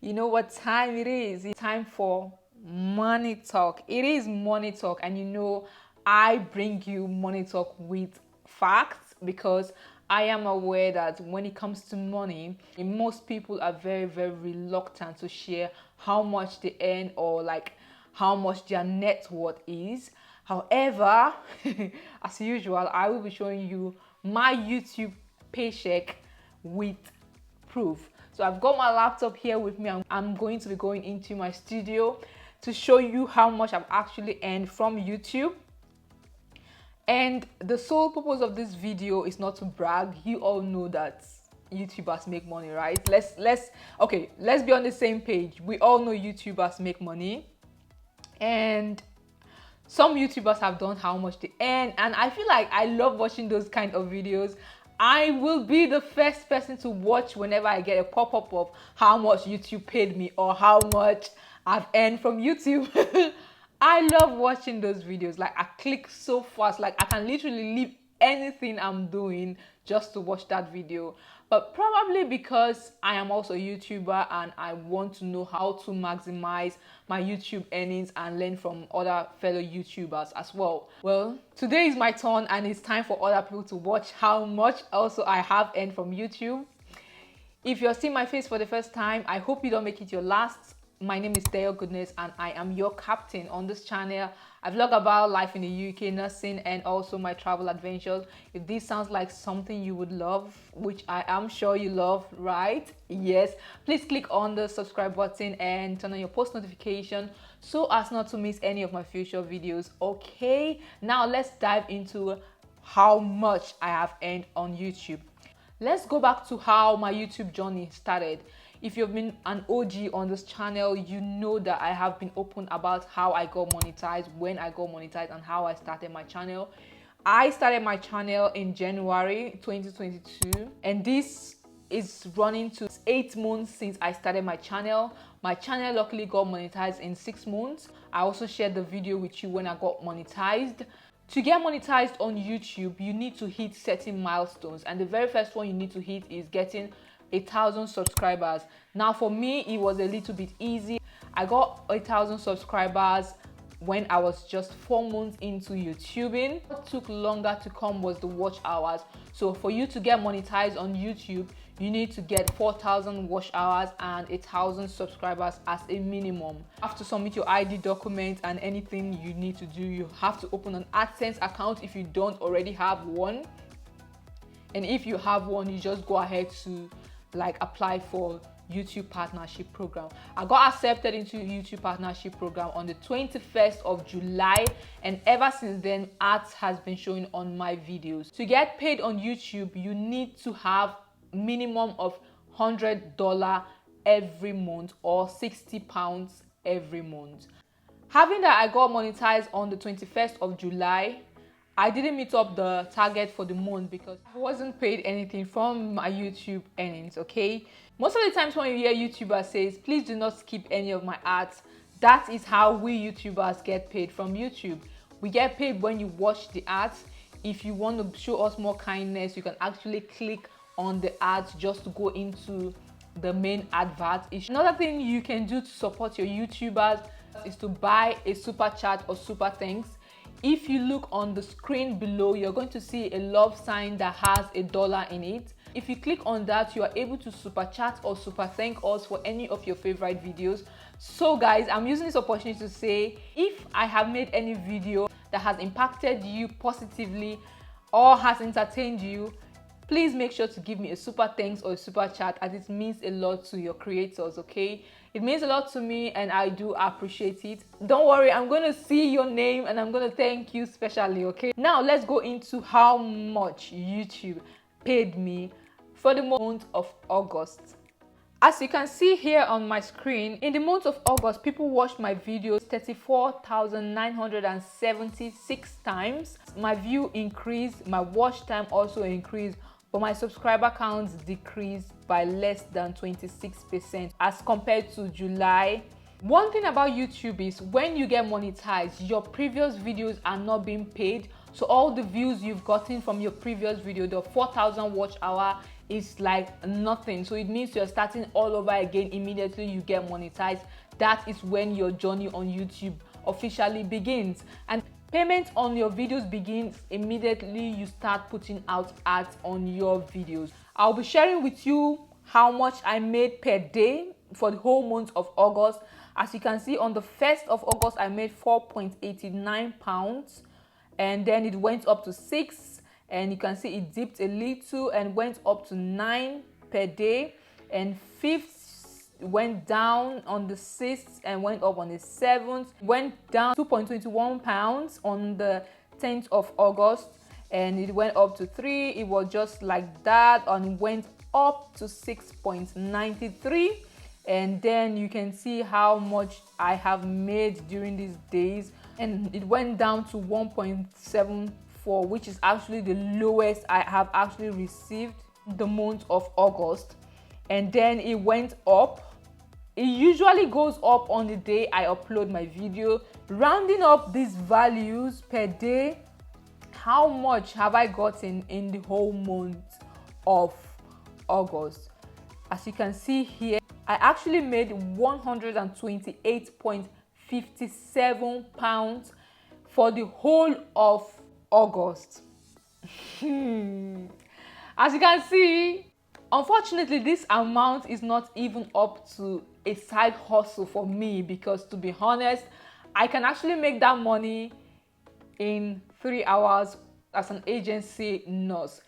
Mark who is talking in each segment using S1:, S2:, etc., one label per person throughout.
S1: You know what time it is? It's time for money talk. It is money talk, and you know, I bring you money talk with facts because I am aware that when it comes to money, most people are very, very reluctant to share how much they earn or like how much their net worth is. However, as usual, I will be showing you my YouTube paycheck with proof. So I've got my laptop here with me. I'm going to be going into my studio to show you how much I've actually earned from YouTube. And the sole purpose of this video is not to brag. You all know that YouTubers make money, right? Let's be on the same page. We all know YouTubers make money, and some YouTubers have done how much they earn, and I feel like I love watching those kind of videos. I will be the first person to watch whenever I get a pop-up of how much YouTube paid me or how much I've earned from YouTube. I love watching those videos. Like, I click so fast, like I can literally leave anything I'm doing just to watch that video. But probably because I am also a YouTuber and I want to know how to maximize my YouTube earnings and learn from other fellow YouTubers as well. Well, today is my turn and it's time for other people to watch how much also I have earned from YouTube. If you're seeing my face for the first time, I hope you don't make it your last. My name is Dale Goodness and I am your captain on this channel. I vlog about life in the UK, nursing, and also my travel adventures. If this sounds like something you would love, which I am sure you love, right? Yes, please click on the subscribe button and turn on your post notification so as not to miss any of my future videos. Okay, now let's dive into how much I have earned on YouTube. Let's go back to how my YouTube journey started. If you've been an OG on this channel, you know that I have been open about how I got monetized, when I got monetized, and how I started my channel. I started my channel in January 2022, and this is running to 8 months since I started my channel. My channel luckily got monetized in 6 months. I also shared the video with you when I got monetized. To get monetized on YouTube, you need to hit certain milestones, and the very first one you need to hit is getting 1,000 subscribers. Now for me, it was a little bit easy. I got 1,000 subscribers when I was just 4 months into YouTubing. What took longer to come was the watch hours. So for you to get monetized on YouTube, you need to get 4,000 watch hours and 1,000 subscribers as a minimum. You have to submit your ID documents and anything you need to do. You have to open an AdSense account if you don't already have one. And if you have one, you just go ahead to like apply for YouTube partnership program. I got accepted into YouTube partnership program on the 21st of July, and ever since then ads has been showing on my videos. To get paid on YouTube, you need to have minimum of $100 every month or £60 every month. Having that I got monetized on the 21st of July, I didn't meet up the target for the month because I wasn't paid anything from my YouTube earnings, okay? Most of the times when you hear YouTubers says, please do not skip any of my ads, that is how we YouTubers get paid from YouTube. We get paid when you watch the ads. If you want to show us more kindness, you can actually click on the ads just to go into the main advert. Another thing you can do to support your YouTubers is to buy a super chat or super thanks. If you look on the screen below, you're going to see a love sign that has $1 in it. If you click on that, you are able to super chat or super thank us for any of your favorite videos. So guys, I'm using this opportunity to say, if I have made any video that has impacted you positively or has entertained you, please make sure to give me a super thanks or a super chat, as it means a lot to your creators, okay? It means a lot to me and I do appreciate it. Don't worry, I'm going to see your name and I'm going to thank you specially, okay? Now let's go into how much YouTube paid me for the month of August. As you can see here on my screen, in the month of August, people watched my videos 34,976 times. My view increased, my watch time also increased, but my subscriber counts decreased by less than 26% as compared to July. One thing about YouTube is when you get monetized, your previous videos are not being paid. So all the views you've gotten from your previous video, the 4,000 watch hour, is like nothing. So it means you're starting all over again immediately you get monetized. That is when your journey on YouTube officially begins. And payment on your videos begins immediately you start putting out ads on your videos. I'll be sharing with you how much I made per day for the whole month of August. As you can see, on the 1st of August I made £4.89, and then it went up to 6, and you can see it dipped a little and went up to 9 per day, and 5th went down on the 6th and went up on the 7th, went down £2.21 on the 10th of August, and it went up to 3. It was just like that, and went up to 6.93. And then you can see how much I have made during these days, and it went down to 1.74, which is actually the lowest I have actually received the month of August. And then it went up. It usually goes up on the day I upload my video. Rounding up these values per day, how much have I gotten in the whole month of August? As you can see here, I actually made £128.57 for the whole of August. As you can see, unfortunately, this amount is not even up to a side hustle for me, because to be honest, I can actually make that money in 3 hours as an agency nurse.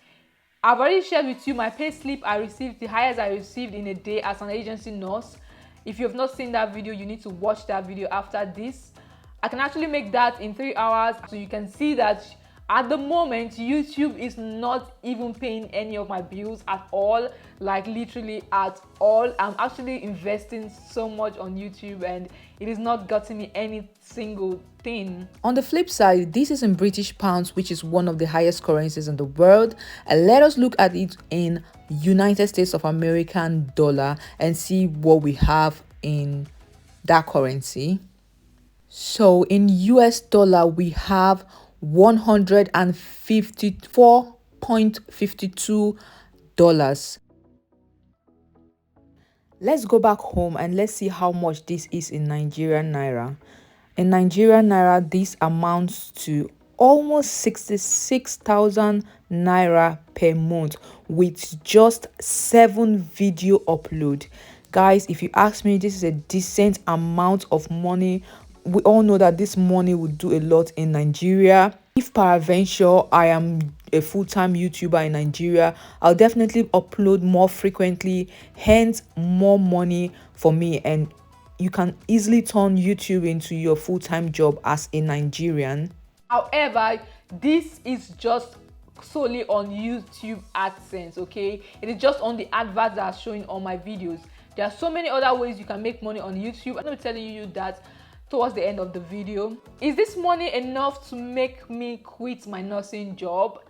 S1: I've already shared with you my pay slip I received, the highest I received in a day as an agency nurse. If you have not seen that video, you need to watch that video after this. I can actually make that in 3 hours. So you can see that at the moment, YouTube is not even paying any of my bills at all, like literally at all. I'm actually investing so much on YouTube and it is not getting me any single thing.
S2: On the flip side, this is in British pounds, which is one of the highest currencies in the world. And let us look at it in United States of American dollar and see what we have in that currency. So in US dollar, we have $154.52. Let's go back home and let's see how much this is in Nigerian naira. In Nigerian naira, this amounts to almost 66,000 naira per month with just 7 video upload. Guys, if you ask me, this is a decent amount of money. We all know that this money would do a lot in Nigeria. If peradventure I am a full-time YouTuber in Nigeria, I'll definitely upload more frequently, hence more money for me, and you can easily turn YouTube into your full-time job as a Nigerian.
S1: However, this is just solely on YouTube AdSense, okay? It is just on the adverts that are showing on my videos. There are so many other ways you can make money on YouTube. I'm not telling you that towards the end of the video. Is this money enough to make me quit my nursing job?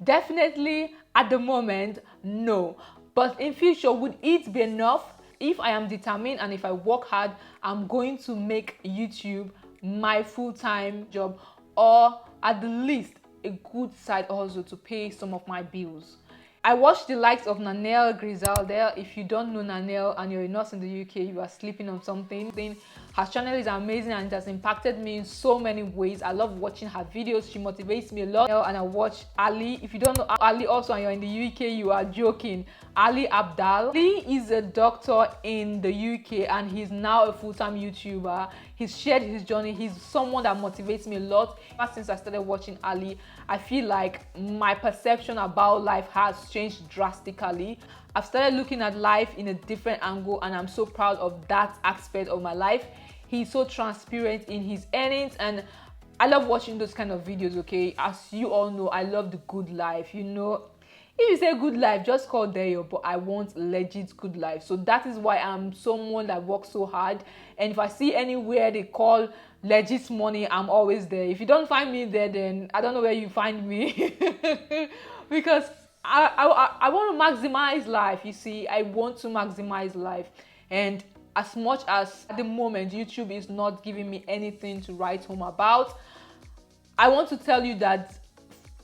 S1: Definitely at the moment, no. But in future, would it be enough? If I am determined and if I work hard, I'm going to make YouTube my full-time job, or at the least a good side hustle to pay some of my bills. I watched the likes of Nanelle Griselda. If you don't know Nanelle and you're a nurse in the UK, you are sleeping on something. Her channel is amazing and it has impacted me in so many ways. I love watching her videos. She motivates me a lot. And I watch Ali. If you don't know Ali also and you're in the UK, you are joking. Ali Abdal. Ali is a doctor in the UK and he's now a full-time YouTuber. He's shared his journey. He's someone that motivates me a lot. Ever since I started watching Ali, I feel like my perception about life has changed drastically. I've started looking at life in a different angle and I'm so proud of that aspect of my life. He's so transparent in his earnings and I love watching those kind of videos, okay? As you all know, I love the good life, you know. If you say good life, just call there, but I want legit good life. So that is why I'm someone that works so hard. And if I see anywhere they call legit money, I'm always there. If you don't find me there, then I don't know where you find me. Because I want to maximize life, you see. I want to maximize life. And as much as at the moment, YouTube is not giving me anything to write home about, I want to tell you that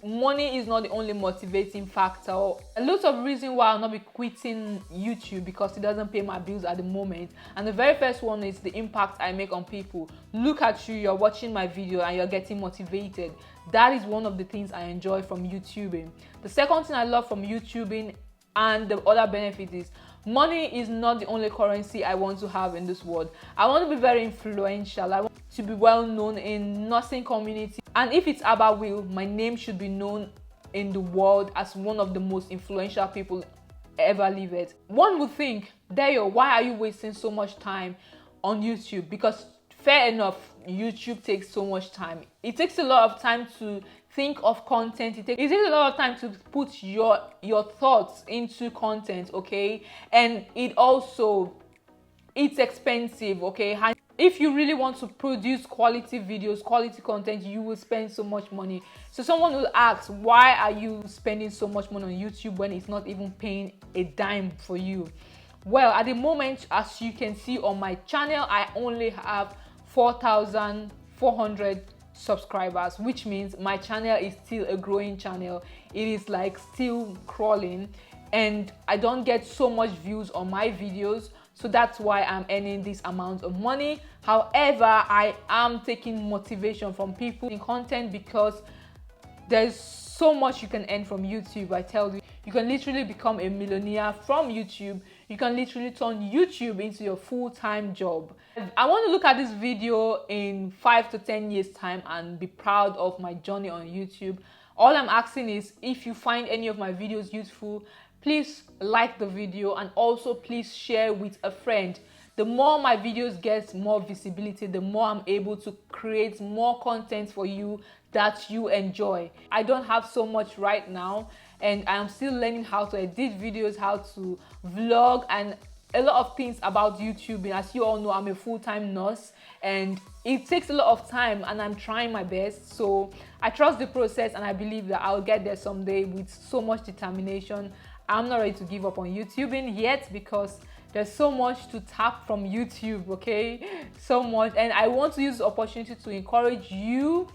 S1: money is not the only motivating factor. A lot of reasons why I'll not be quitting YouTube, because it doesn't pay my bills at the moment. And the very first one is the impact I make on people. Look at you, you're watching my video and you're getting motivated. That is one of the things I enjoy from YouTubing. The second thing I love from YouTubing and the other benefit is money is not the only currency I want to have in this world. I want to be very influential. I want to be well known in nursing community. And if it's about will, my name should be known in the world as one of the most influential people ever lived. One would think, Dayo, why are you wasting so much time on YouTube? Because fair enough, YouTube takes so much time. It takes a lot of time to think of content. It takes a lot of time to put your thoughts into content, okay? And it's expensive, okay? If you really want to produce quality videos, quality content, you will spend so much money. So someone will ask, why are you spending so much money on YouTube when it's not even paying a dime for you? Well, at the moment, as you can see on my channel, I only have 4,400 subscribers, which means my channel is still a growing channel. It is like still crawling, and I don't get so much views on my videos, so that's why I'm earning this amount of money. However, I am taking motivation from people in content, because there's so much you can earn from YouTube. I tell you, you can literally become a millionaire from YouTube. You can literally turn YouTube into your full-time job. I want to look at this video in 5 to 10 years time and be proud of my journey on YouTube. All I'm asking is, if you find any of my videos useful, please like the video, and also please share with a friend. The more my videos get more visibility, the more I'm able to create more content for you that you enjoy. I don't have so much right now, and I'm still learning how to edit videos, how to vlog, and a lot of things about YouTube. As you all know, I'm a full-time nurse, and it takes a lot of time, and I'm trying my best. So I trust the process, and I believe that I'll get there someday with so much determination. I'm not ready to give up on YouTubing yet, because there's so much to tap from YouTube, okay? So much. And I want to use the opportunity to encourage you.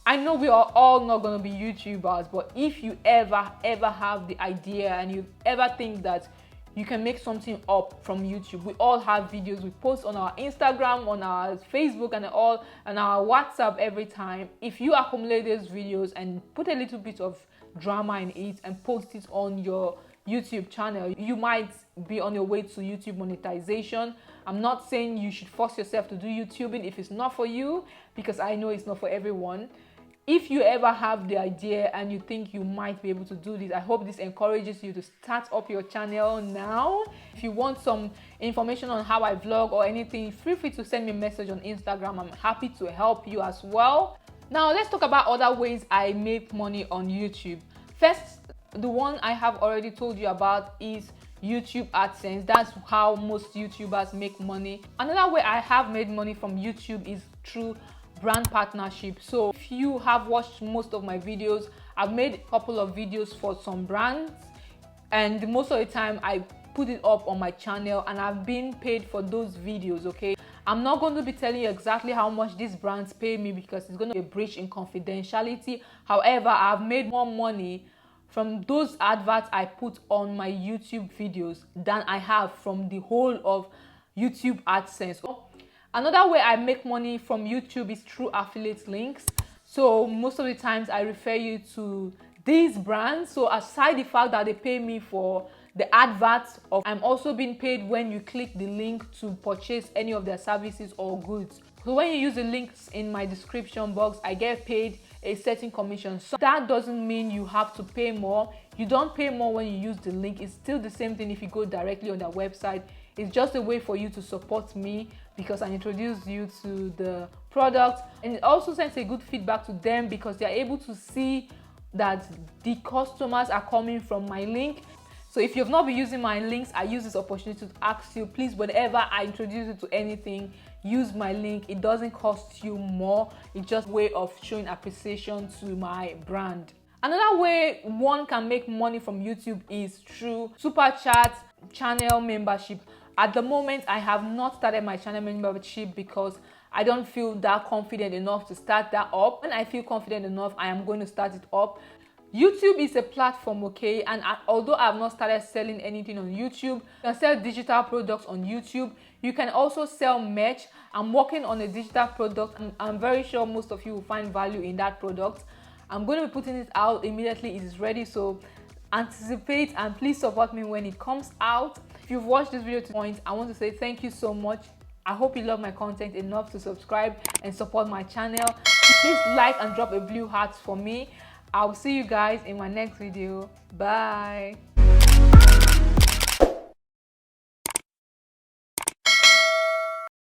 S1: I know we are all not going to be YouTubers, but if you ever have the idea, and you ever think that you can make something up from YouTube, we all have videos we post on our Instagram, on our Facebook, and our WhatsApp every time. If you accumulate those videos and put a little bit of drama in it and post it on your YouTube channel, you might be on your way to YouTube monetization. I'm not saying you should force yourself to do YouTubing if it's not for you, because I know it's not for everyone. If you ever have the idea and you think you might be able to do this, I hope this encourages you to start up your channel now. If you want some information on how I vlog or anything, feel free to send me a message on Instagram. I'm happy to help you as well. Now let's talk about other ways I make money on YouTube. First, the one I have already told you about is YouTube AdSense. That's how most YouTubers make money. Another way I have made money from YouTube is through brand partnership. So if you have watched most of my videos, I've made a couple of videos for some brands, and most of the time I put it up on my channel, and I've been paid for those videos, okay? I'm not going to be telling you exactly how much these brands pay me, because it's going to be a breach in confidentiality. However, I've made more money from those adverts I put on my YouTube videos than I have from the whole of YouTube AdSense. Another way I make money from YouTube is through affiliate links. So most of the times I refer you to these brands. So aside the fact that they pay me for the adverts, I'm also being paid when you click the link to purchase any of their services or goods. So when you use the links in my description box, I get paid a certain commission. So that doesn't mean you have to pay more. You don't pay more when you use the link. It's still the same thing if you go directly on their website. It's just a way for you to support me, because I introduced you to the product, and it also sends a good feedback to them, because they're able to see that the customers are coming from my link. So if you've not been using my links, I use this opportunity to ask you, please, whenever I introduce you to anything, use my link. It doesn't cost you more. It's just a way of showing appreciation to my brand. Another way one can make money from YouTube is through super chat channel membership. At the moment, I have not started my channel membership because I don't feel that confident enough to start that up. When I feel confident enough, I am going to start it up. YouTube is a platform, okay, and although I've not started selling anything on YouTube, you can sell digital products on YouTube. You can also sell merch. I'm working on a digital product, and I'm very sure most of you will find value in that product. I'm going to be putting it out immediately it is ready, so anticipate and please support me when it comes out. If you've watched this video to the point, I want to say thank you so much. I hope you love my content enough to subscribe and support my channel. Please like and drop a blue heart for me. I'll see you guys in my next video. Bye.